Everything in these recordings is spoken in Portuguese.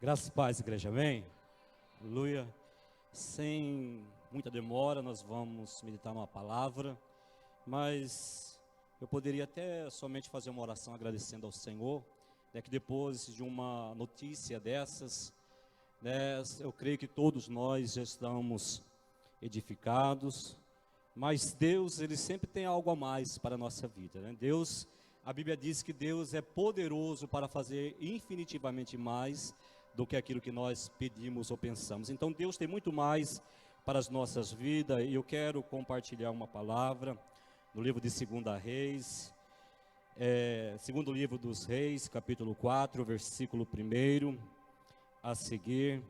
Graças e paz, igreja, amém? Aleluia. Sem muita demora, nós vamos meditar numa palavra, mas eu poderia até somente fazer uma oração agradecendo ao Senhor, que depois de uma notícia dessas, eu creio que todos nós já estamos edificados, mas Deus, Ele sempre tem algo a mais para a nossa vida, né? A Bíblia diz que Deus é poderoso para fazer infinitivamente mais do que aquilo que nós pedimos ou pensamos. Então Deus tem muito mais para as nossas vidas, e eu quero compartilhar uma palavra no livro de 2 Reis, segundo livro dos Reis, capítulo 4, versículo 1 a seguir.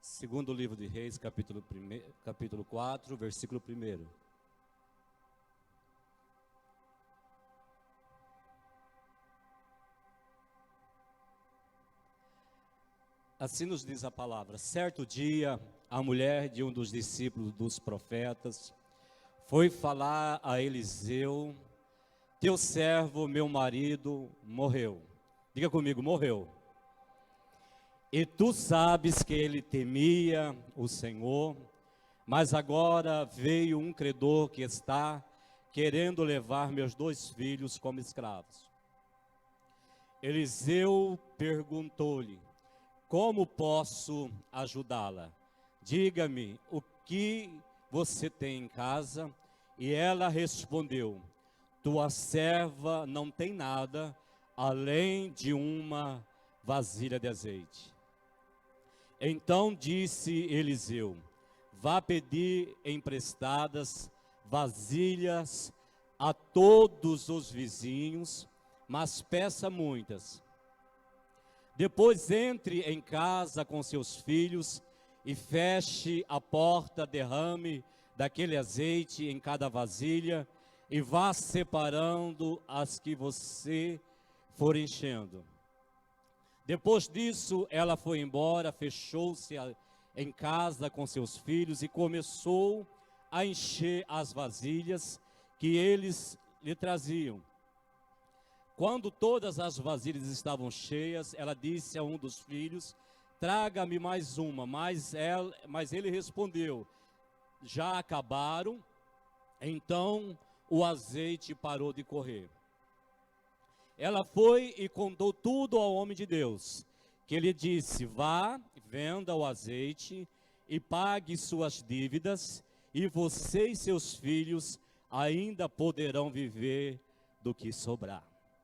Segundo livro de Reis, capítulo 4, versículo 1. Assim nos diz a palavra: certo dia, a mulher de um dos discípulos dos profetas foi falar a Eliseu: teu servo, meu marido, morreu. Diga comigo, morreu. E tu sabes que ele temia o Senhor, mas agora veio um credor que está querendo levar meus 2 filhos como escravos. Eliseu perguntou-lhe: como posso ajudá-la? Diga-me o que você tem em casa. E ela respondeu: tua serva não tem nada além de uma vasilha de azeite. Então disse Eliseu: vá pedir emprestadas vasilhas a todos os vizinhos, mas peça muitas. Depois entre em casa com seus filhos e feche a porta, derrame daquele azeite em cada vasilha e vá separando as que você for enchendo. Depois disso, ela foi embora, fechou-se em casa com seus filhos e começou a encher as vasilhas que eles lhe traziam. Quando todas as vasilhas estavam cheias, ela disse a um dos filhos: traga-me mais uma. Mas ele respondeu: já acabaram. Então o azeite parou de correr. Ela foi e contou tudo ao homem de Deus, que lhe disse: vá, venda o azeite e pague suas dívidas, e você e seus filhos ainda poderão viver do que sobrar.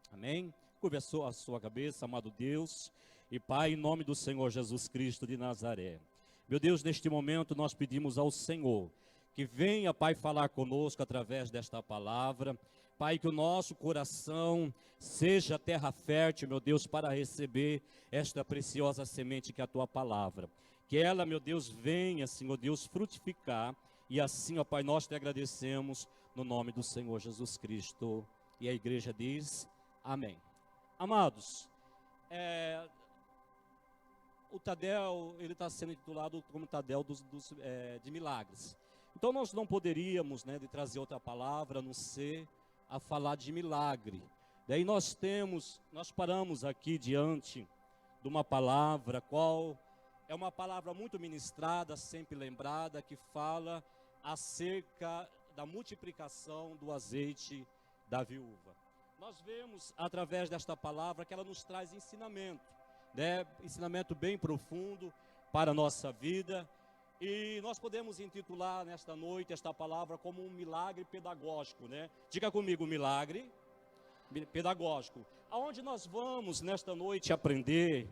Amém? Curva a sua cabeça, amado Deus e Pai, em nome do Senhor Jesus Cristo de Nazaré. Meu Deus, neste momento nós pedimos ao Senhor que venha, Pai, falar conosco através desta palavra. Pai, que o nosso coração seja terra fértil, meu Deus, para receber esta preciosa semente que é a Tua palavra. Que ela, meu Deus, venha, Senhor Deus, frutificar. E assim, ó Pai, nós te agradecemos no nome do Senhor Jesus Cristo. E a igreja diz: amém. Amados, o Tadel, ele está sendo intitulado como Tadel de milagres. Então nós não poderíamos, de trazer outra palavra a não ser a falar de milagre. Daí nós paramos aqui diante de uma palavra, qual é uma palavra muito ministrada, sempre lembrada, que fala acerca da multiplicação do azeite da viúva. Nós vemos através desta palavra que ela nos traz ensinamento, ensinamento bem profundo para a nossa vida. E nós podemos intitular nesta noite esta palavra como um milagre pedagógico, Diga comigo, milagre pedagógico. Aonde nós vamos nesta noite aprender,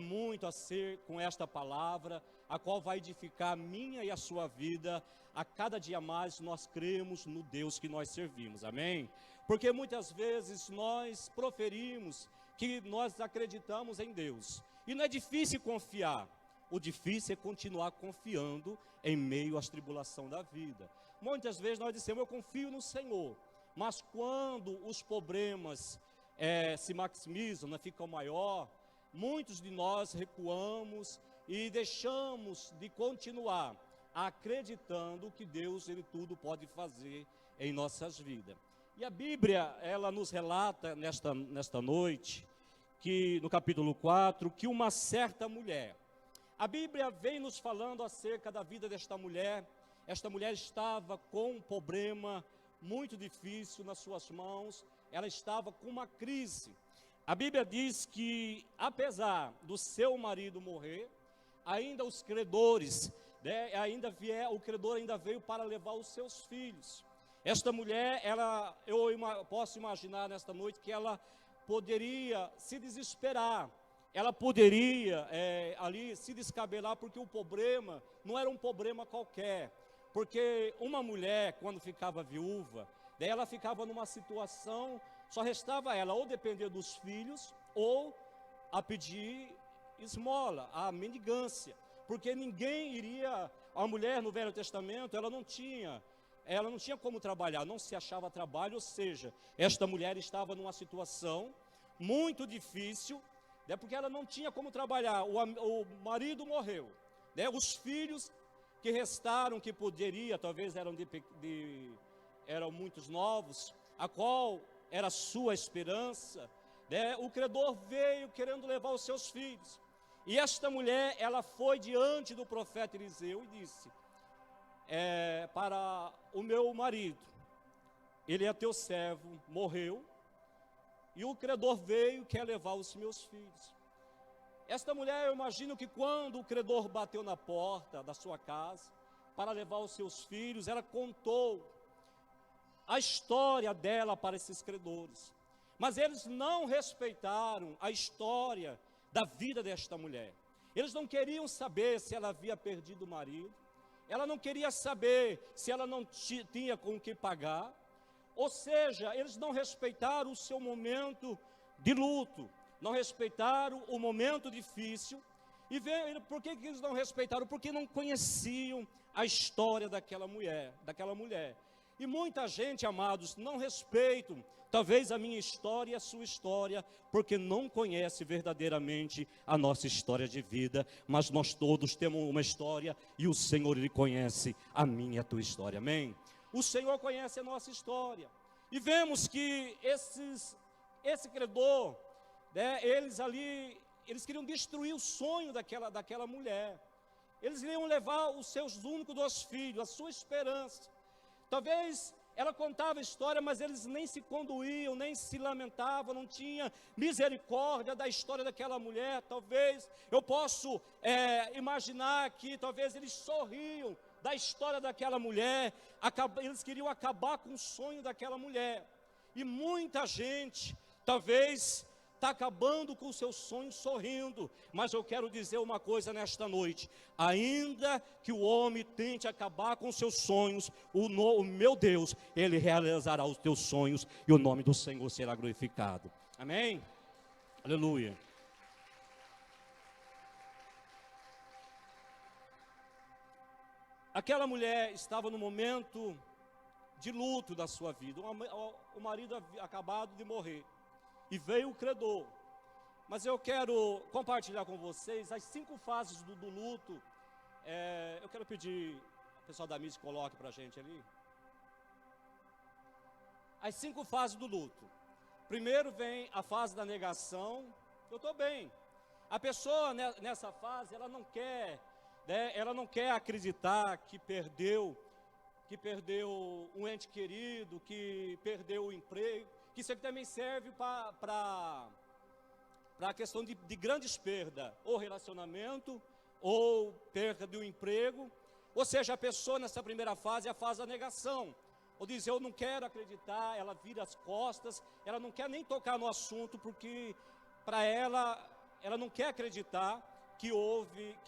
muito a ser com esta palavra, a qual vai edificar a minha e a sua vida. A cada dia mais nós cremos no Deus que nós servimos, amém? Porque muitas vezes nós proferimos que nós acreditamos em Deus, e não é difícil confiar. O difícil é continuar confiando em meio às tribulações da vida. Muitas vezes nós dizemos: eu confio no Senhor. Mas quando os problemas se maximizam, ficam maior, muitos de nós recuamos e deixamos de continuar acreditando que Deus, Ele tudo pode fazer em nossas vidas. E a Bíblia, ela nos relata nesta noite, que no capítulo 4, que uma certa mulher, a Bíblia vem nos falando acerca da vida desta mulher. Esta mulher estava com um problema muito difícil nas suas mãos, ela estava com uma crise. A Bíblia diz que, apesar do seu marido morrer, ainda os credores, o credor ainda veio para levar os seus filhos. Esta mulher, eu posso imaginar nesta noite que ela poderia se desesperar, ela poderia ali se descabelar, porque o problema não era um problema qualquer, porque uma mulher, quando ficava viúva, daí ela ficava numa situação, só restava ela ou depender dos filhos, ou a pedir esmola, a mendigância, porque ninguém iria, a mulher no Velho Testamento, ela não tinha como trabalhar, não se achava trabalho, ou seja, esta mulher estava numa situação muito difícil, porque ela não tinha como trabalhar, o marido morreu, os filhos que restaram, que poderia, talvez eram muitos novos, a qual era a sua esperança, o credor veio querendo levar os seus filhos, e esta mulher, ela foi diante do profeta Eliseu e disse, para o meu marido, ele é teu servo, morreu, e o credor veio, quer levar os meus filhos. Esta mulher, eu imagino que quando o credor bateu na porta da sua casa, para levar os seus filhos, ela contou a história dela para esses credores, mas eles não respeitaram a história da vida desta mulher. Eles não queriam saber se ela havia perdido o marido, ela não queria saber se ela não tinha com o que pagar, ou seja, eles não respeitaram o seu momento de luto, não respeitaram o momento difícil. E por que eles não respeitaram? Porque não conheciam a história daquela mulher. E muita gente, amados, não respeitam, talvez a minha história e a sua história, porque não conhece verdadeiramente a nossa história de vida, mas nós todos temos uma história, e o Senhor, Ele conhece a minha e a tua história, amém? O Senhor conhece a nossa história, e vemos que esse credor, eles queriam destruir o sonho daquela mulher, eles iriam levar os seus únicos 2 filhos, a sua esperança. Talvez ela contava a história, mas eles nem se conduíam, nem se lamentavam, não tinha misericórdia da história daquela mulher. Talvez eu posso imaginar que talvez eles sorriam da história daquela mulher, eles queriam acabar com o sonho daquela mulher. E muita gente, talvez, está acabando com o seu sonho sorrindo, mas eu quero dizer uma coisa nesta noite, ainda que o homem tente acabar com os seus sonhos, o meu Deus, Ele realizará os teus sonhos, e o nome do Senhor será glorificado, amém? Aleluia. Aquela mulher estava no momento de luto da sua vida, o marido havia acabado de morrer, e veio o credor. Mas eu quero compartilhar com vocês as 5 fases do luto. Eu quero pedir, o pessoal da mídia coloque para a gente ali. As 5 fases do luto. Primeiro vem a fase da negação. Eu estou bem. A pessoa nessa fase, ela não quer acreditar que perdeu um ente querido, que perdeu o emprego, que isso aqui também serve para a questão de grandes perdas, ou relacionamento, ou perda de um emprego. Ou seja, a pessoa nessa primeira fase é a fase da negação, ou diz, eu não quero acreditar, ela vira as costas, ela não quer nem tocar no assunto, porque para ela não quer acreditar que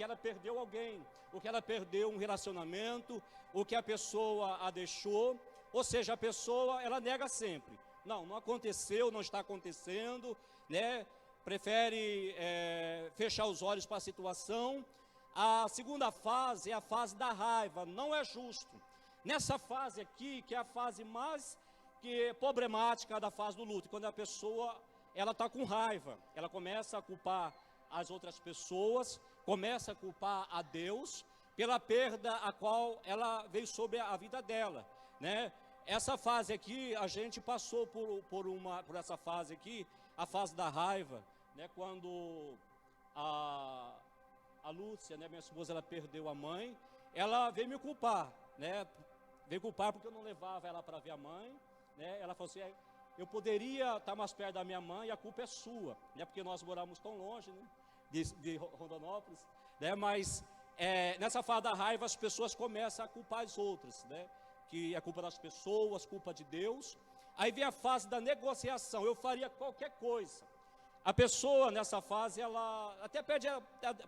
ela perdeu alguém, ou que ela perdeu um relacionamento, ou que a pessoa a deixou. Ou seja, a pessoa, ela nega sempre. Não aconteceu, não está acontecendo, prefere fechar os olhos para a situação. A segunda fase é a fase da raiva, não é justo. Nessa fase aqui, que é a fase mais problemática da fase do luto, quando a pessoa ela está com raiva, ela começa a culpar as outras pessoas, começa a culpar a Deus pela perda a qual ela veio sobre a vida dela, né? Essa fase aqui, a gente passou por essa fase aqui, a fase da raiva, né? Quando a Lúcia, né, minha esposa, ela perdeu a mãe, ela veio me culpar, né? Veio culpar porque eu não levava ela para ver a mãe, né? Ela falou assim, eu poderia estar mais perto da minha mãe e a culpa é sua, né? Porque nós moramos tão longe, né? De Rondonópolis, né? Mas nessa fase da raiva as pessoas começam a culpar as outras, né? Que é culpa das pessoas, culpa de Deus. Aí vem a fase da negociação, eu faria qualquer coisa. A pessoa nessa fase, ela até pede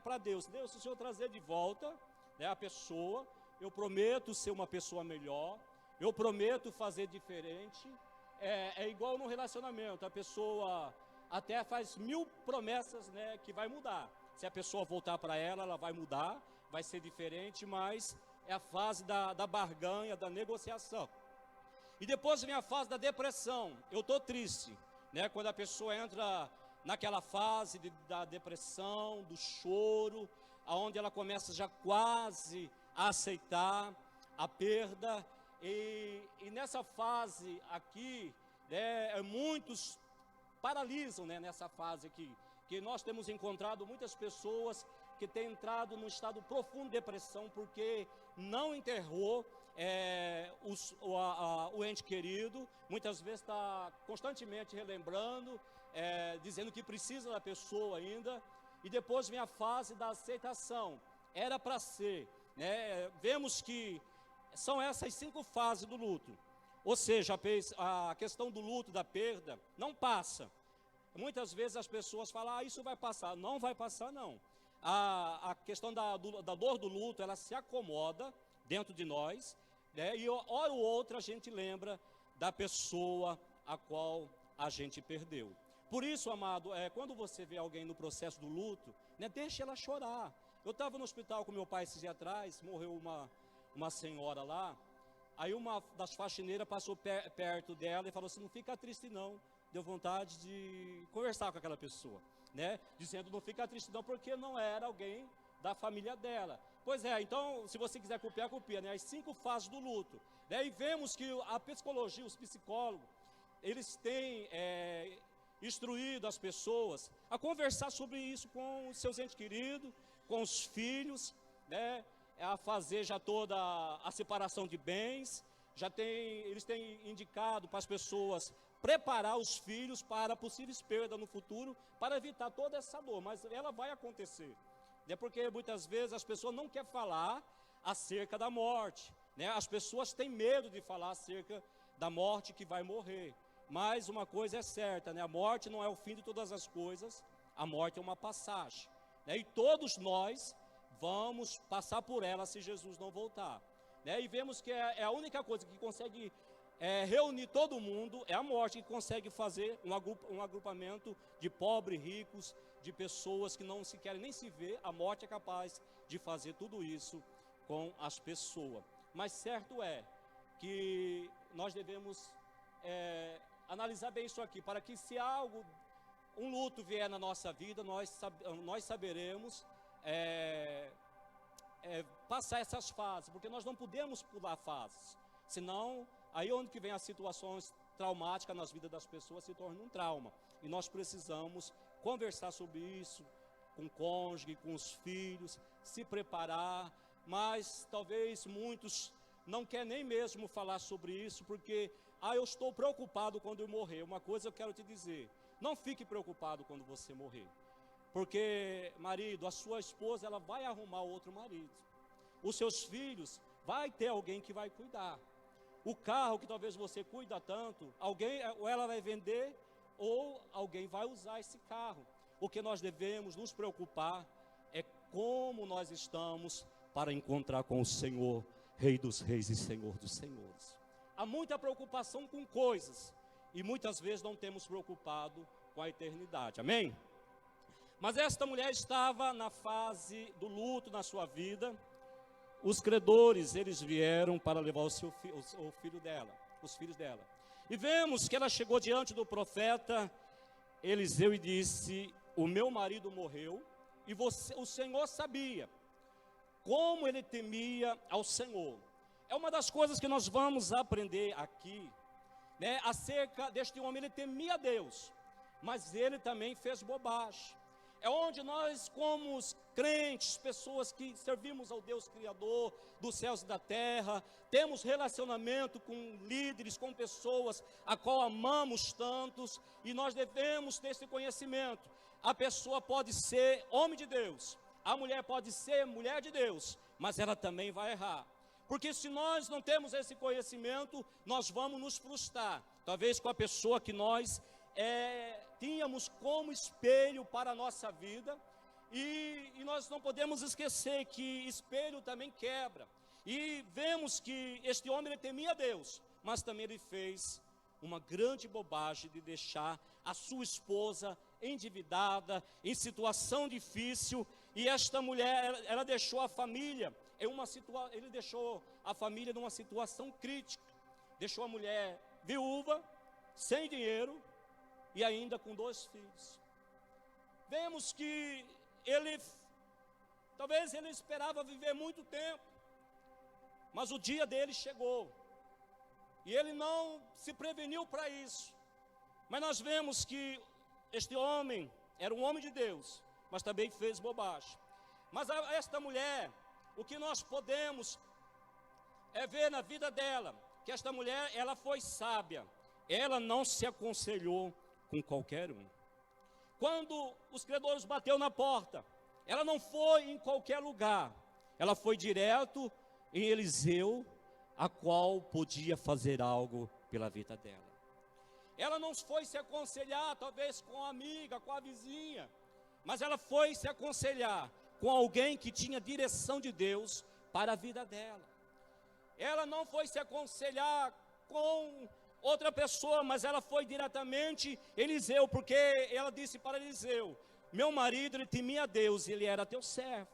para Deus, Deus, se o Senhor trazer de volta, né, a pessoa, eu prometo ser uma pessoa melhor, eu prometo fazer diferente. É igual no relacionamento, a pessoa até faz 1000 promessas, né, que vai mudar. Se a pessoa voltar para ela vai mudar, vai ser diferente, mas é a fase da barganha, da negociação. E depois vem a fase da depressão, eu estou triste, né, quando a pessoa entra naquela fase da depressão, do choro, aonde ela começa já quase a aceitar a perda, e nessa fase aqui, né, muitos paralisam, né, nessa fase aqui, que nós temos encontrado muitas pessoas que têm entrado num estado profundo de depressão, porque não enterrou o ente querido, muitas vezes está constantemente relembrando, dizendo que precisa da pessoa ainda, e depois vem a fase da aceitação, era para ser, né? Vemos que são essas 5 fases do luto, ou seja, a questão do luto, da perda, não passa. Muitas vezes as pessoas falam, isso vai passar, não vai passar não. A questão da dor do luto, ela se acomoda dentro de nós, né? E hora ou outra a gente lembra da pessoa a qual a gente perdeu. Por isso, amado, quando você vê alguém no processo do luto, né, deixa ela chorar. Eu estava no hospital com meu pai esses dias atrás, morreu uma senhora lá, aí uma das faxineiras passou perto dela e falou assim, não fica triste não, deu vontade de conversar com aquela pessoa, né, dizendo não fica triste não, porque não era alguém da família dela. Pois é, então, se você quiser copiar, copia, né, as 5 fases do luto, né, e vemos que a psicologia, os psicólogos, eles têm instruído as pessoas a conversar sobre isso com os seus entes queridos, com os filhos, né, a fazer já toda a separação de bens, eles têm indicado para as pessoas preparar os filhos para possíveis perdas no futuro, para evitar toda essa dor, mas ela vai acontecer, né, porque muitas vezes as pessoas não querem falar acerca da morte, né, as pessoas têm medo de falar acerca da morte que vai morrer, mas uma coisa é certa, né, a morte não é o fim de todas as coisas, a morte é uma passagem, né, e todos nós vamos passar por ela se Jesus não voltar, né? E vemos que é a única coisa que consegue reunir todo mundo, é a morte que consegue fazer um agrupamento de pobres, ricos, de pessoas que não se querem nem se ver. A morte é capaz de fazer tudo isso com as pessoas, mas certo é que nós devemos analisar bem isso aqui, para que se um luto vier na nossa vida, nós saberemos passar essas fases, porque nós não podemos pular fases, senão aí onde que vem as situações traumáticas nas vidas das pessoas se torna um trauma, e nós precisamos conversar sobre isso com o cônjuge, com os filhos, se preparar, mas talvez muitos não querem nem mesmo falar sobre isso, porque eu estou preocupado quando eu morrer. Uma coisa eu quero te dizer, não fique preocupado quando você morrer, porque, marido, a sua esposa, ela vai arrumar outro marido. Os seus filhos, vai ter alguém que vai cuidar. O carro que talvez você cuida tanto, ou ela vai vender, ou alguém vai usar esse carro. O que nós devemos nos preocupar é como nós estamos para encontrar com o Senhor, Rei dos Reis e Senhor dos Senhores. Há muita preocupação com coisas, e muitas vezes não temos preocupado com a eternidade. Amém? Mas esta mulher estava na fase do luto na sua vida. Os credores, eles vieram para levar o filho dela, os filhos dela. E vemos que ela chegou diante do profeta Eliseu e disse, o meu marido morreu, o Senhor sabia como ele temia ao Senhor. É uma das coisas que nós vamos aprender aqui, né, acerca deste homem. Ele temia a Deus, mas ele também fez bobagem. É onde nós, como crentes, pessoas que servimos ao Deus Criador dos céus e da terra, temos relacionamento com líderes, com pessoas a qual amamos tantos, e nós devemos ter esse conhecimento. A pessoa pode ser homem de Deus, a mulher pode ser mulher de Deus, mas ela também vai errar. Porque se nós não temos esse conhecimento, nós vamos nos frustrar, talvez com a pessoa que nós tínhamos como espelho para a nossa vida, e nós não podemos esquecer que espelho também quebra. E vemos que este homem, ele temia a Deus, mas também ele fez uma grande bobagem de deixar a sua esposa endividada, em situação difícil. E esta mulher, ela deixou a família ele deixou a família numa situação crítica. Deixou a mulher viúva, sem dinheiro e ainda com 2 filhos. Vemos que talvez ele esperava viver muito tempo, mas o dia dele chegou, e ele não se preveniu para isso. Mas nós vemos que este homem era um homem de Deus, mas também fez bobagem. Mas esta mulher, o que nós podemos ver na vida dela, que esta mulher, ela foi sábia, ela não se aconselhou com qualquer um. Quando os credores bateu na porta, ela não foi em qualquer lugar, ela foi direto em Eliseu, a qual podia fazer algo pela vida dela. Ela não foi se aconselhar talvez com a amiga, com a vizinha, mas ela foi se aconselhar com alguém que tinha direção de Deus para a vida dela. Ela não foi se aconselhar com outra pessoa, mas ela foi diretamente Eliseu, porque ela disse para Eliseu: meu marido, ele temia a Deus, ele era teu servo.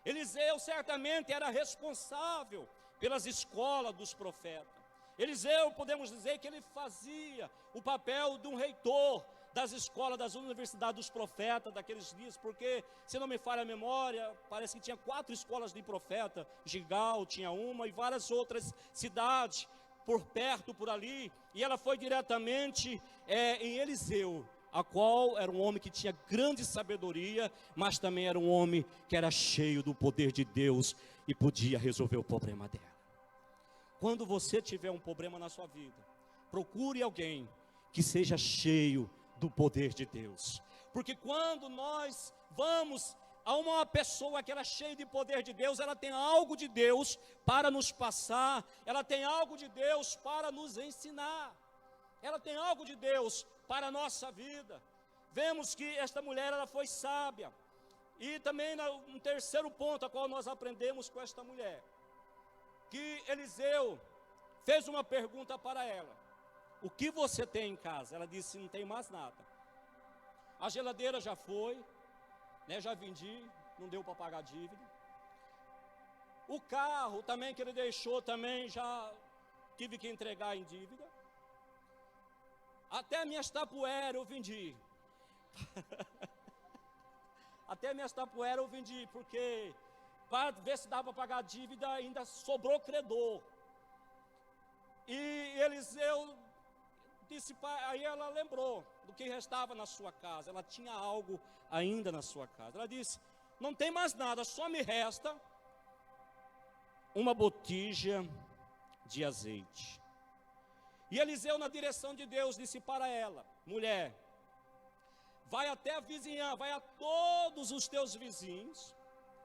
Eliseu certamente era responsável pelas escolas dos profetas. Eliseu, podemos dizer que ele fazia o papel de um reitor das escolas, das universidades dos profetas daqueles dias, porque, se não me falha a memória, parece que tinha 4 escolas de profeta. Gigal tinha uma, e várias outras cidades por perto, por ali. E ela foi diretamente em Eliseu, a qual era um homem que tinha grande sabedoria, mas também era um homem que era cheio do poder de Deus e podia resolver o problema dela. Quando você tiver um problema na sua vida, procure alguém que seja cheio do poder de Deus. Porque quando nós vamos a uma pessoa que ela é cheia de poder de Deus, ela tem algo de Deus para nos passar, ela tem algo de Deus para nos ensinar, ela tem algo de Deus para a nossa vida. Vemos que esta mulher, ela foi sábia. E também um terceiro ponto a qual nós aprendemos com esta mulher, que Eliseu fez uma pergunta para ela: o que você tem em casa? Ela disse: não tem mais nada. A geladeira já foi, né, já vendi, não deu para pagar a dívida. O carro também que ele deixou, também já tive que entregar em dívida. Até minhas tapueras eu vendi. Até minhas tapueras eu vendi, porque para ver se dava para pagar a dívida, ainda sobrou credor. E Eliseu disse, aí ela lembrou do que restava na sua casa. Ela tinha algo ainda na sua casa. Ela disse: não tem mais nada, só me resta uma botija de azeite. E Eliseu, na direção de Deus, disse para ela: mulher, vai até a vizinhança, vai a todos os teus vizinhos,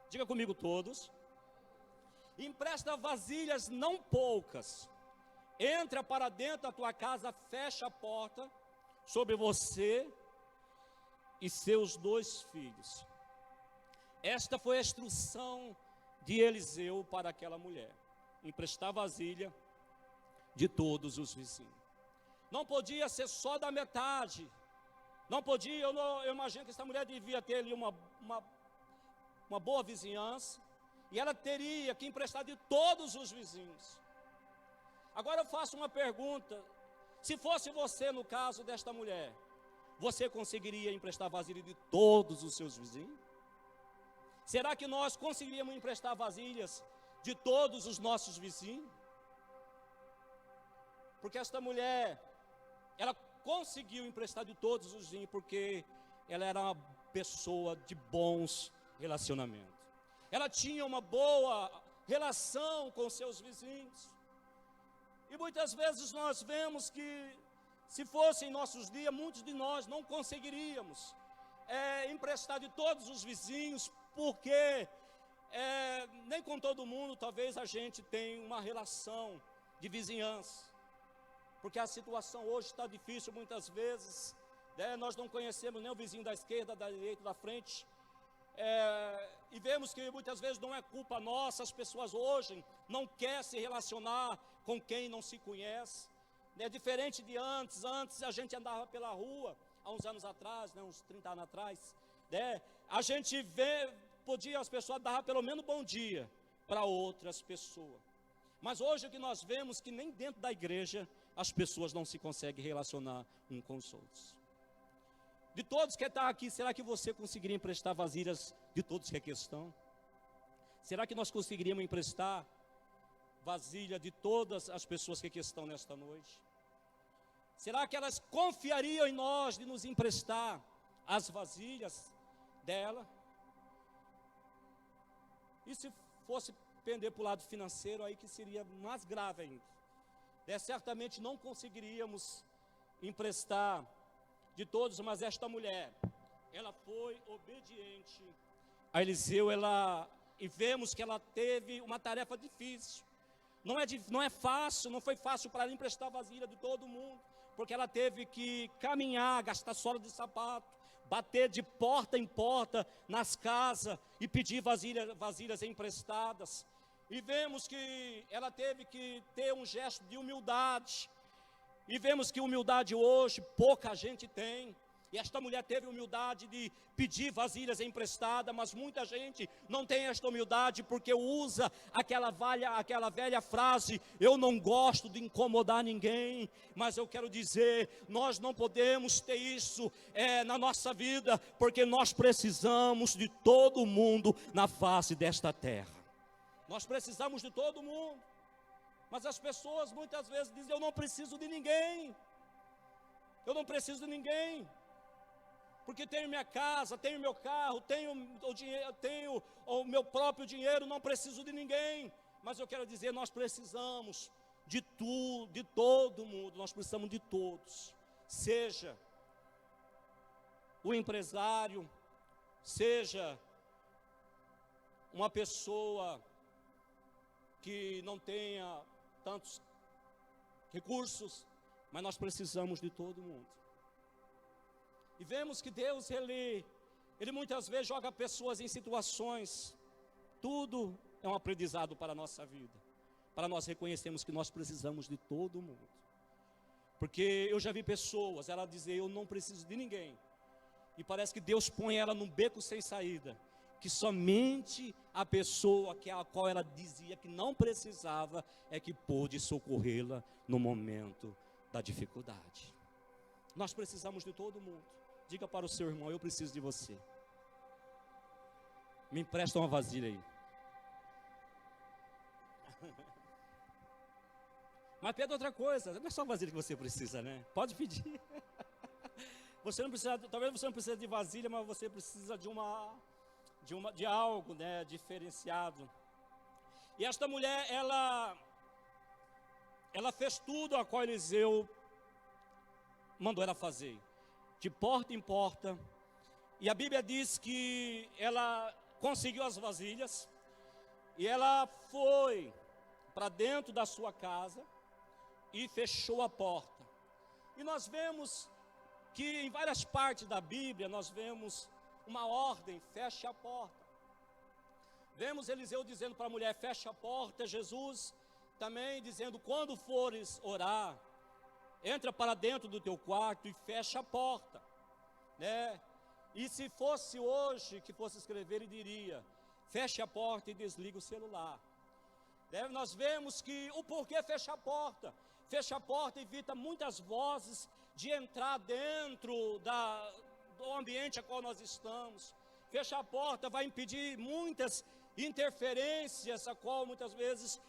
diga comigo, todos, empresta vasilhas não poucas, entra para dentro da tua casa, fecha a porta sobre você e seus 2 filhos. Esta foi a instrução de Eliseu para aquela mulher: emprestar vasilha de todos os vizinhos. Não podia ser só da metade, não podia, eu imagino que essa mulher devia ter ali uma boa vizinhança, e ela teria que emprestar de todos os vizinhos. Agora eu faço uma pergunta: se fosse você no caso desta mulher, você conseguiria emprestar vasilha de todos os seus vizinhos? Será que nós conseguiríamos emprestar vasilhas de todos os nossos vizinhos? Porque esta mulher, ela conseguiu emprestar de todos os vizinhos, porque ela era uma pessoa de bons relacionamentos. Ela tinha uma boa relação com seus vizinhos. E muitas vezes nós vemos que, se fosse em nossos dias, muitos de nós não conseguiríamos emprestar de todos os vizinhos, porque nem com todo mundo talvez a gente tenha uma relação de vizinhança. Porque a situação hoje está difícil muitas vezes, né? Nós não conhecemos nem o vizinho da esquerda, da direita, da frente. E vemos que muitas vezes não é culpa nossa, as pessoas hoje não querem se relacionar com quem não se conhece. É diferente de antes. Antes a gente andava pela rua, há uns anos atrás, né, uns 30 anos atrás, né, a gente as pessoas davam pelo menos bom dia para outras pessoas. Mas hoje o que nós vemos é que nem dentro da igreja as pessoas não se conseguem relacionar uns com os outros. De todos que estão aqui, será que você conseguiria emprestar vasilhas de todos que aqui estão? Será que nós conseguiríamos emprestar vasilha de todas as pessoas que aqui estão nesta noite? Será que elas confiariam em nós de nos emprestar as vasilhas dela? E se fosse pender para o lado financeiro, aí que seria mais grave ainda. Certamente não conseguiríamos emprestar de todos, mas esta mulher, ela foi obediente a Eliseu, e vemos que ela teve uma tarefa difícil. Não é fácil, não foi fácil para ela emprestar vasilha de todo mundo, porque ela teve que caminhar, gastar sola de sapato, bater de porta em porta nas casas e pedir vasilhas emprestadas. E vemos que ela teve que ter um gesto de humildade. E vemos que humildade hoje pouca gente tem. E esta mulher teve humildade de pedir vasilhas emprestadas, mas muita gente não tem esta humildade porque usa aquela velha frase: eu não gosto de incomodar ninguém. Mas eu quero dizer, nós não podemos ter isso na nossa vida, porque nós precisamos de todo mundo na face desta terra. Nós precisamos de todo mundo. Mas as pessoas muitas vezes dizem: eu não preciso de ninguém. Eu não preciso de ninguém. Porque tenho minha casa, tenho meu carro, tenho o dinheiro, tenho o meu próprio dinheiro, não preciso de ninguém. Mas eu quero dizer, nós precisamos de tudo, de todo mundo. Nós precisamos de todos. Seja o empresário, seja uma pessoa que não tenha tantos recursos, mas nós precisamos de todo mundo. E vemos que Deus, Ele muitas vezes joga pessoas em situações. Tudo é um aprendizado para a nossa vida, para nós reconhecermos que nós precisamos de todo mundo. Porque eu já vi pessoas, ela dizer: eu não preciso de ninguém, e parece que Deus põe ela num beco sem saída, que somente a pessoa a qual ela dizia que não precisava é que pôde socorrê-la no momento da dificuldade. Nós precisamos de todo mundo. Diga para o seu irmão: eu preciso de você. Me empresta uma vasilha aí. Mas pede outra coisa, não é só vasilha que você precisa, né? Pode pedir. Você não precisa, talvez você não precise de vasilha, mas você precisa de algo, né, diferenciado. E esta mulher, ela fez tudo a qual Eliseu mandou ela fazer, de porta em porta. E a Bíblia diz que ela conseguiu as vasilhas, e ela foi para dentro da sua casa e fechou a porta. E nós vemos que em várias partes da Bíblia nós vemos uma ordem: feche a porta. Vemos Eliseu dizendo para a mulher: feche a porta. Jesus também dizendo: quando fores orar, entra para dentro do teu quarto e fecha a porta, né? E se fosse hoje que fosse escrever, ele diria: feche a porta e desliga o celular. Nós vemos que o porquê fecha a porta. Fecha a porta, evita muitas vozes de entrar dentro do ambiente a qual nós estamos. fechar a porta vai impedir muitas interferências, a qual muitas vezes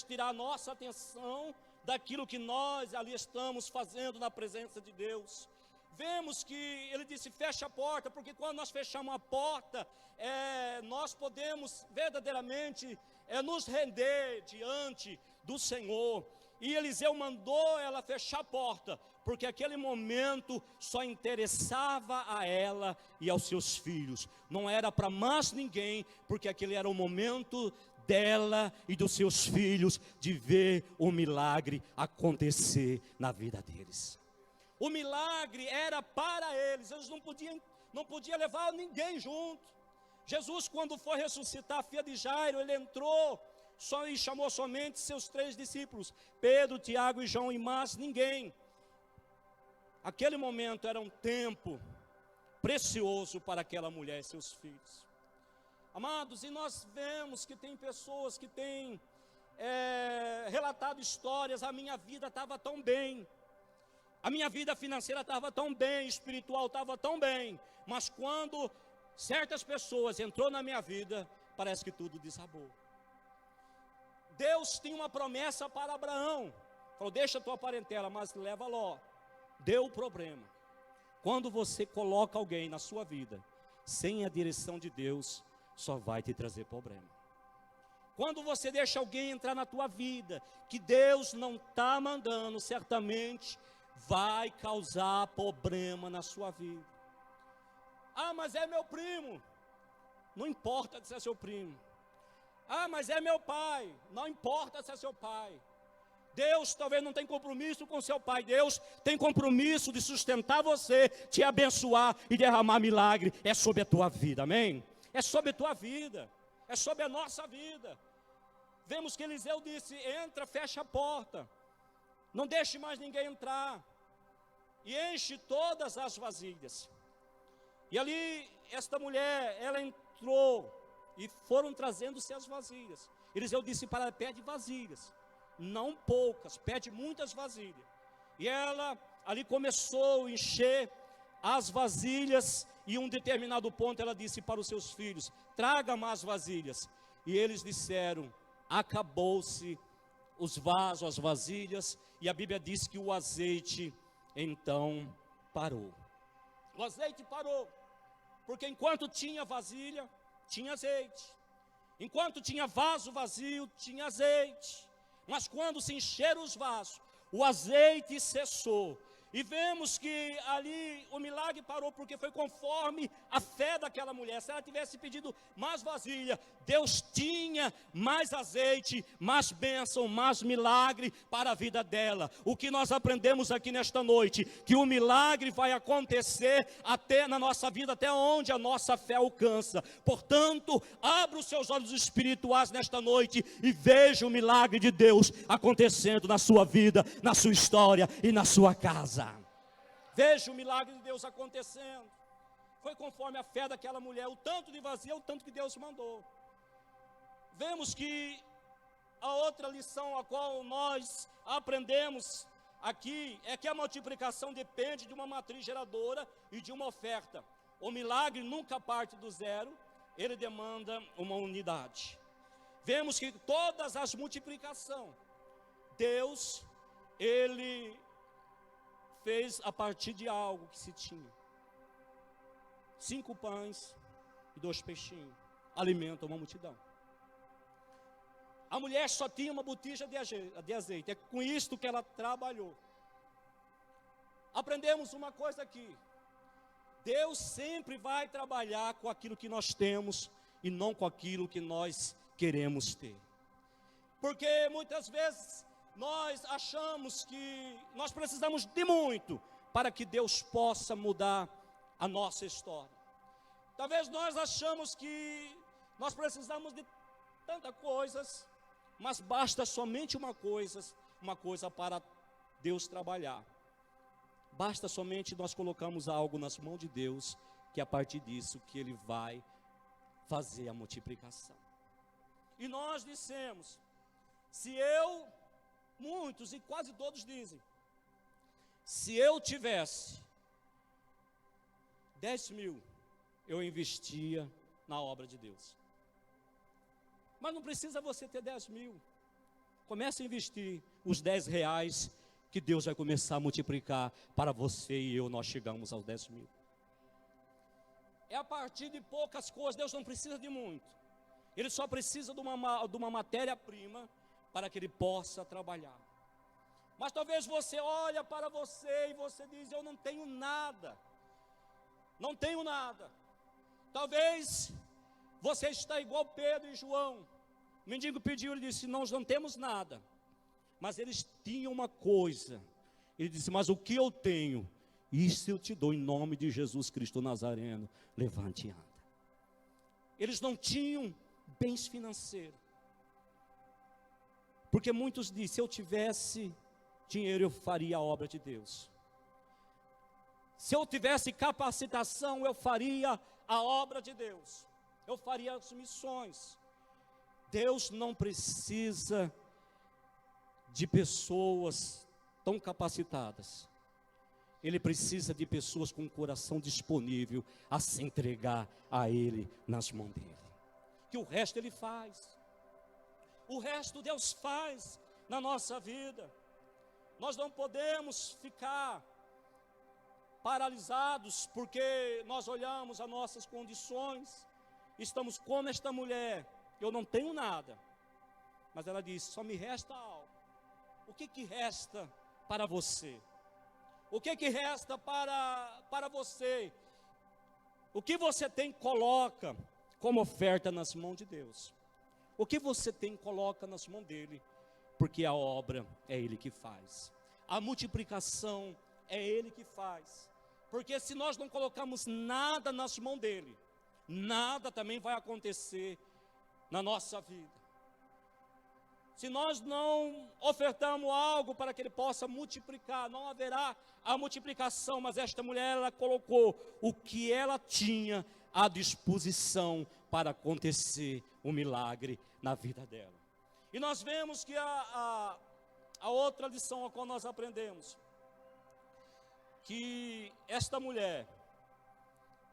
tirar a nossa atenção daquilo que nós ali estamos fazendo na presença de Deus. Vemos que ele disse, fecha a porta, porque quando nós fechamos a porta, nós podemos verdadeiramente nos render diante do Senhor. E Eliseu mandou ela fechar a porta, porque aquele momento só interessava a ela e aos seus filhos. Não era para mais ninguém, porque aquele era o momento dela e dos seus filhos de ver o milagre acontecer na vida deles. O milagre era para eles não podiam levar ninguém junto. Jesus, quando foi ressuscitar a filha de Jairo, ele entrou e chamou somente seus 3 discípulos, Pedro, Tiago e João, e mais ninguém. Aquele momento era um tempo precioso para aquela mulher e seus filhos. Amados, e nós vemos que tem pessoas que têm relatado histórias, a minha vida estava tão bem, a minha vida financeira estava tão bem, espiritual estava tão bem, mas quando certas pessoas entrou na minha vida, parece que tudo desabou. Deus tinha uma promessa para Abraão, falou, deixa a tua parentela, mas leva Ló. Deu o problema. Quando você coloca alguém na sua vida, sem a direção de Deus, só vai te trazer problema. Quando você deixa alguém entrar na tua vida, que Deus não está mandando, certamente vai causar problema na sua vida. Ah, mas é meu primo. Não importa se é seu primo. Ah, mas é meu pai. Não importa se é seu pai. Deus talvez não tenha compromisso com seu pai. Deus tem compromisso de sustentar você, te abençoar e derramar milagre. É sobre a tua vida, amém? É sobre a tua vida. É sobre a nossa vida. Vemos que Eliseu disse, entra, fecha a porta. Não deixe mais ninguém entrar. E enche todas as vasilhas. E ali, esta mulher, ela entrou. E foram trazendo-se as vasilhas. Eliseu disse para ela, pede vasilhas. Não poucas, pede muitas vasilhas. E ela ali começou a encher as vasilhas. E em um determinado ponto ela disse para os seus filhos, traga mais vasilhas. E eles disseram, acabou-se os vasos, as vasilhas. E a Bíblia diz que o azeite então parou. O azeite parou. Porque enquanto tinha vasilha, tinha azeite. Enquanto tinha vaso vazio, tinha azeite. Mas quando se encheram os vasos, o azeite cessou. E vemos que ali o milagre parou, porque foi conforme a fé daquela mulher. Se ela tivesse pedido mais vasilha, Deus tinha mais azeite, mais bênção, mais milagre para a vida dela. O que nós aprendemos aqui nesta noite, que o milagre vai acontecer até na nossa vida, até onde a nossa fé alcança. Portanto, abra os seus olhos espirituais nesta noite e veja o milagre de Deus acontecendo na sua vida, na sua história e na sua casa. Veja o milagre de Deus acontecendo. Foi conforme a fé daquela mulher, o tanto de vazio, o tanto que Deus mandou. Vemos que a outra lição a qual nós aprendemos aqui é que a multiplicação depende de uma matriz geradora e de uma oferta. O milagre nunca parte do zero, ele demanda uma unidade. Vemos que todas as multiplicações, Deus, ele fez a partir de algo que se tinha. 5 pães e 2 peixinhos alimentam uma multidão. A mulher só tinha uma botija de azeite. É com isto que ela trabalhou. Aprendemos uma coisa aqui. Deus sempre vai trabalhar com aquilo que nós temos e não com aquilo que nós queremos ter. Porque muitas vezes nós achamos que nós precisamos de muito para que Deus possa mudar a nossa história. Talvez nós achamos que nós precisamos de tantas coisas, mas basta somente uma coisa para Deus trabalhar. Basta somente nós colocarmos algo nas mãos de Deus, que é a partir disso que Ele vai fazer a multiplicação. E nós dissemos, muitos e quase todos dizem, se eu tivesse 10 mil, eu investia na obra de Deus. Mas não precisa você ter 10 mil. Comece a investir os 10 reais, que Deus vai começar a multiplicar para você e eu. Nós chegamos aos 10 mil. É a partir de poucas coisas. Deus não precisa de muito. Ele só precisa de uma matéria-prima para que Ele possa trabalhar. Mas talvez você olha para você e você diz: eu não tenho nada. Não tenho nada. Talvez você está igual Pedro e João. O mendigo pediu, ele disse: nós não temos nada. Mas eles tinham uma coisa. Ele disse: mas o que eu tenho, isso eu te dou em nome de Jesus Cristo Nazareno. Levante e anda. Eles não tinham bens financeiros. Porque muitos dizem: se eu tivesse dinheiro, eu faria a obra de Deus. Se eu tivesse capacitação, eu faria a obra de Deus. Eu faria as missões. Deus não precisa de pessoas tão capacitadas. Ele precisa de pessoas com o coração disponível a se entregar a Ele, nas mãos dEle. Que o resto Ele faz. O resto Deus faz na nossa vida. Nós não podemos ficar paralisados porque nós olhamos as nossas condições. Estamos como esta mulher. Eu não tenho nada. Mas ela disse: só me resta algo. O que resta para você? O que resta para você? O que você tem, coloca como oferta nas mãos de Deus. O que você tem, coloca nas mãos dEle. Porque a obra é Ele que faz. A multiplicação é Ele que faz. Porque se nós não colocamos nada nas mãos dEle, nada também vai acontecer na nossa vida. Se nós não ofertamos algo para que Ele possa multiplicar, não haverá a multiplicação. Mas esta mulher, ela colocou o que ela tinha à disposição para acontecer um milagre na vida dela. E nós vemos que a outra lição a qual nós aprendemos, que esta mulher,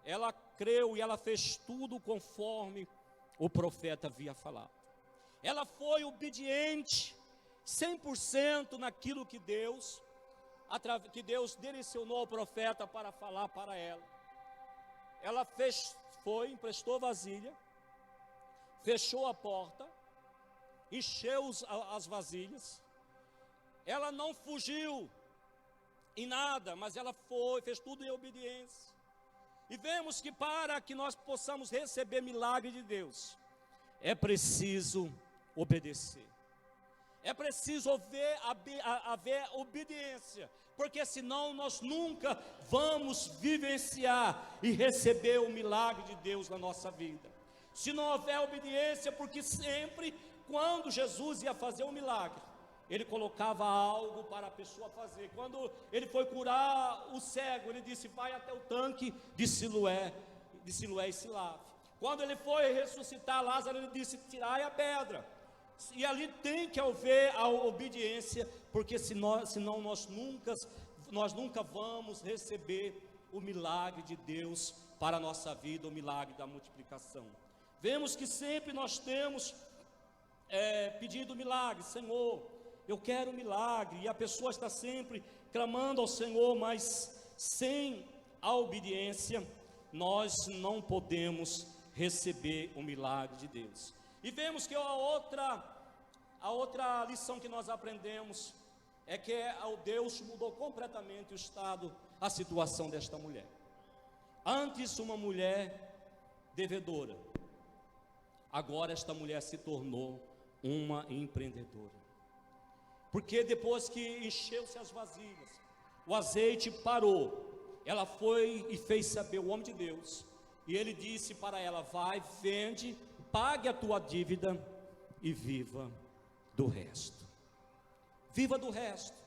ela creu e ela fez tudo conforme o profeta havia falado. Ela foi obediente 100% naquilo que Deus direcionou ao profeta para falar para ela. Ela emprestou vasilha, fechou a porta, encheu as vasilhas. Ela não fugiu em nada, mas ela fez tudo em obediência. E vemos que para que nós possamos receber milagre de Deus, é preciso obedecer. É preciso haver obediência, porque senão nós nunca vamos vivenciar e receber o milagre de Deus na nossa vida. Se não houver obediência, porque sempre quando Jesus ia fazer um milagre, Ele colocava algo para a pessoa fazer. Quando Ele foi curar o cego, Ele disse: vai até o tanque de Siloé e se lave. Quando Ele foi ressuscitar Lázaro, Ele disse: tirai a pedra. E ali tem que haver a obediência, porque senão nós nunca vamos receber o milagre de Deus para a nossa vida, o milagre da multiplicação. Vemos que sempre nós temos pedido milagre: Senhor, eu quero um milagre. E a pessoa está sempre clamando ao Senhor, mas sem a obediência nós não podemos receber o milagre de Deus. E vemos que a outra lição que nós aprendemos é que Deus mudou completamente o estado, a situação desta mulher. Antes uma mulher devedora, agora esta mulher se tornou uma empreendedora. Porque depois que encheu-se as vasilhas, o azeite parou, ela foi e fez saber o homem de Deus, e ele disse para ela: vai, vende, pague a tua dívida e viva do resto. Viva do resto.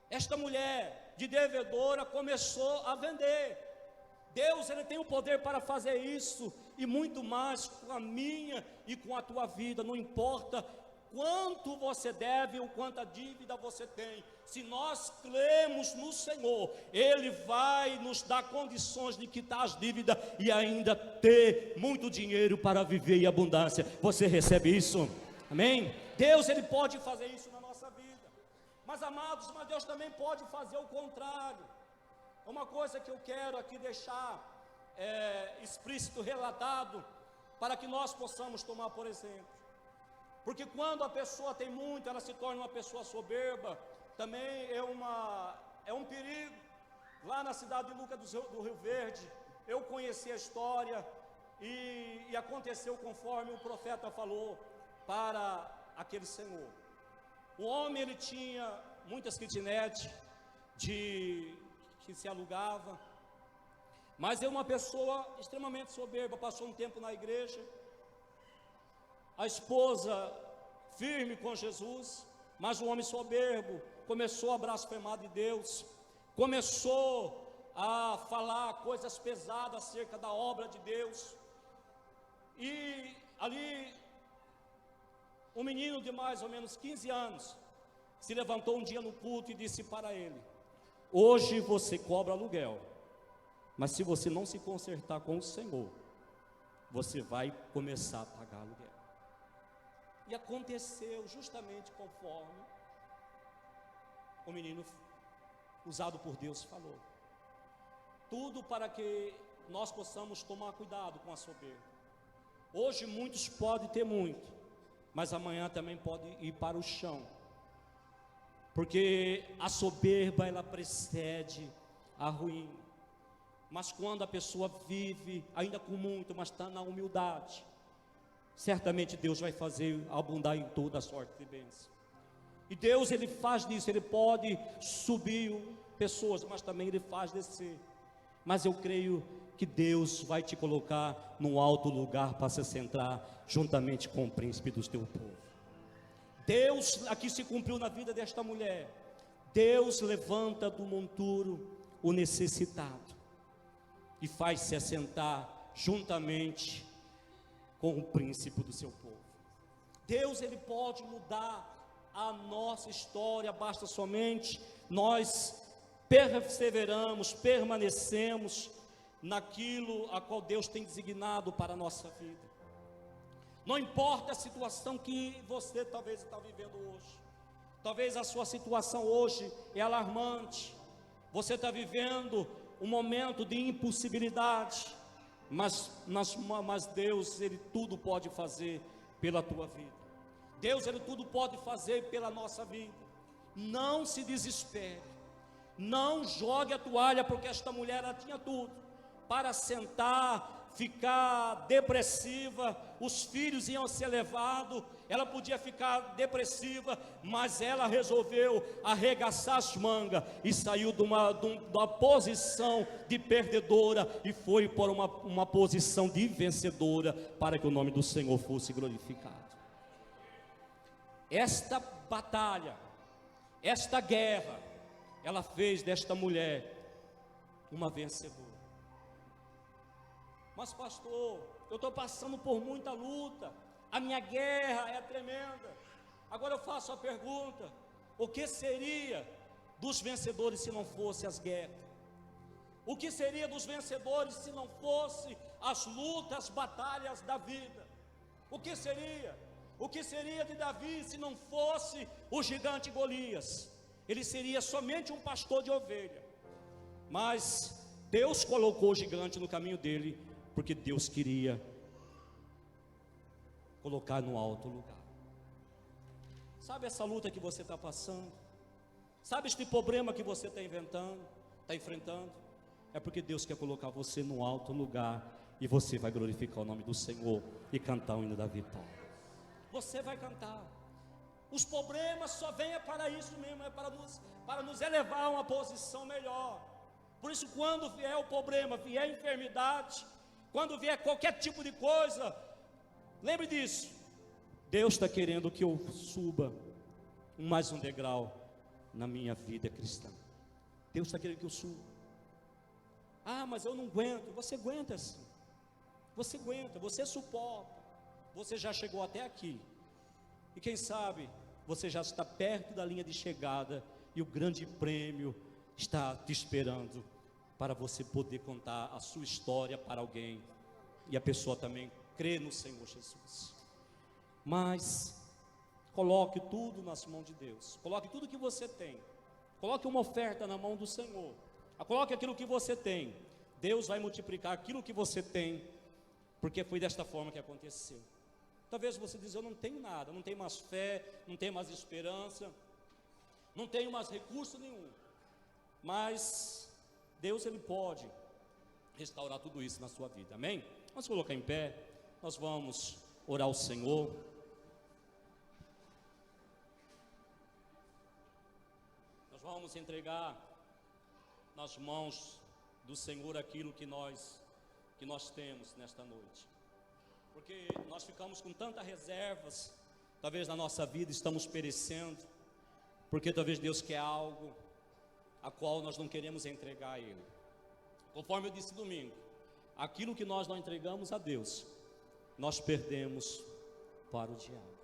Esta mulher de devedora começou a vender. Deus, Ele tem o poder para fazer isso e muito mais com a minha e com a tua vida. Não importa quanto você deve, o quanto a dívida você tem. Se nós cremos no Senhor, Ele vai nos dar condições de quitar as dívidas e ainda ter muito dinheiro para viver em abundância. Você recebe isso? Amém? Deus, Ele pode fazer isso na nossa vida. Mas amados, mas Deus também pode fazer o contrário. Uma coisa que eu quero aqui deixar explícito, relatado, para que nós possamos tomar por exemplo. Porque quando a pessoa tem muito, ela se torna uma pessoa soberba, também é um perigo. Lá na cidade de Lucas do Rio Verde, eu conheci a história e aconteceu conforme o profeta falou para aquele senhor. O homem, ele tinha muitas kitnets que se alugava, mas é uma pessoa extremamente soberba, passou um tempo na igreja, a esposa firme com Jesus, mas o homem soberbo começou a blasfemar de Deus, começou a falar coisas pesadas acerca da obra de Deus, e ali um menino de mais ou menos 15 anos se levantou um dia no culto e disse para ele: hoje você cobra aluguel, mas se você não se consertar com o Senhor, você vai começar a pagar aluguel. E aconteceu justamente conforme o menino usado por Deus falou. Tudo para que nós possamos tomar cuidado com a soberba. Hoje muitos podem ter muito, mas amanhã também pode ir para o chão. Porque a soberba, ela precede a ruína. Mas quando a pessoa vive ainda com muito, mas está na humildade, certamente Deus vai fazer abundar em toda a sorte de bênção. E Deus, Ele faz disso, Ele pode subir pessoas, mas também Ele faz descer. Mas eu creio que Deus vai te colocar num alto lugar para se sentar juntamente com o príncipe do teu povo. Deus, aqui se cumpriu na vida desta mulher. Deus levanta do monturo o necessitado e faz se assentar juntamente com o príncipe do seu povo. Deus, Ele pode mudar a nossa história, basta somente nós perseveramos, permanecemos naquilo a qual Deus tem designado para a nossa vida. Não importa a situação que você talvez está vivendo hoje, talvez a sua situação hoje é alarmante, você está vivendo um momento de impossibilidade, mas Deus, Ele tudo pode fazer pela tua vida. Deus, Ele tudo pode fazer pela nossa vida. Não se desespere, não jogue a toalha, porque esta mulher, ela tinha tudo para sentar, ficar depressiva, os filhos iam ser levados, ela podia ficar depressiva, mas ela resolveu arregaçar as mangas e saiu de uma posição de perdedora e foi para uma posição de vencedora, para que o nome do Senhor fosse glorificado. Esta batalha, esta guerra, ela fez desta mulher uma vencedora. Mas pastor, eu estou passando por muita luta, a minha guerra é tremenda. Agora eu faço a pergunta: o que seria dos vencedores se não fosse as guerras? O que seria dos vencedores se não fosse as lutas, as batalhas da vida? O que seria? O que seria de Davi se não fosse o gigante Golias? Ele seria somente um pastor de ovelha. Mas Deus colocou o gigante no caminho dele, porque Deus queria colocar no alto lugar. Sabe essa luta que você está passando? Sabe este problema que você está enfrentando? É porque Deus quer colocar você no alto lugar, e você vai glorificar o nome do Senhor e cantar o hino da vitória. Você vai cantar. Os problemas só vêm para isso mesmo, é para nos elevar a uma posição melhor. Por isso, quando vier o problema, vier a enfermidade, quando vier qualquer tipo de coisa, lembre disso: Deus está querendo que eu suba mais um degrau na minha vida cristã. Deus está querendo que eu suba. Ah, mas eu não aguento. Você aguenta sim. Você aguenta, você suporta. Você já chegou até aqui. E quem sabe você já está perto da linha de chegada e o grande prêmio está te esperando para você poder contar a sua história para alguém e a pessoa também crer no Senhor Jesus. Mas coloque tudo nas mãos de Deus. Coloque tudo que você tem. Coloque uma oferta na mão do Senhor. Coloque aquilo que você tem. Deus vai multiplicar aquilo que você tem, porque foi desta forma que aconteceu. Talvez você diz: eu não tenho nada, não tenho mais fé, não tenho mais esperança, não tenho mais recurso nenhum. Mas Deus, Ele pode restaurar tudo isso na sua vida, amém? Vamos colocar em pé, nós vamos orar ao Senhor. Nós vamos entregar nas mãos do Senhor aquilo que nós temos nesta noite. Porque nós ficamos com tantas reservas, talvez na nossa vida estamos perecendo, porque talvez Deus quer algo a qual nós não queremos entregar a Ele. Conforme eu disse domingo, aquilo que nós não entregamos a Deus, nós perdemos para o diabo.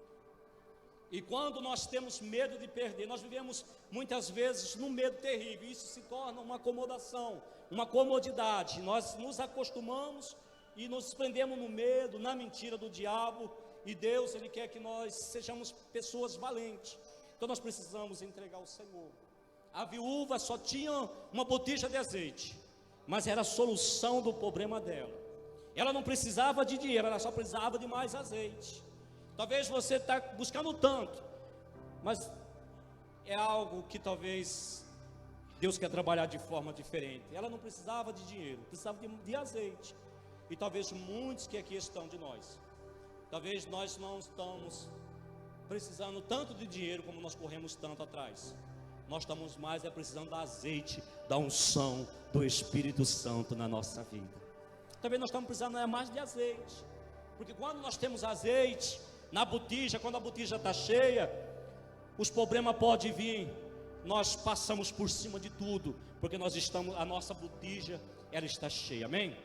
E quando nós temos medo de perder, nós vivemos muitas vezes num medo terrível, isso se torna uma acomodação, uma comodidade. Nós nos acostumamos e nos prendemos no medo, na mentira do diabo, e Deus, Ele quer que nós sejamos pessoas valentes. Então nós precisamos entregar ao Senhor. A viúva só tinha uma botija de azeite, mas era a solução do problema dela. Ela não precisava de dinheiro, ela só precisava de mais azeite. Talvez você está buscando tanto, mas é algo que talvez Deus quer trabalhar de forma diferente. Ela não precisava de dinheiro, precisava de azeite. E talvez muitos que aqui estão de nós, talvez nós não estamos precisando tanto de dinheiro como nós corremos tanto atrás. Nós estamos mais precisando do azeite, da unção do Espírito Santo na nossa vida. Talvez nós estamos precisando mais de azeite, porque quando nós temos azeite na botija, quando a botija está cheia, os problemas podem vir, nós passamos por cima de tudo, porque nós estamos, a nossa botija, ela está cheia, amém?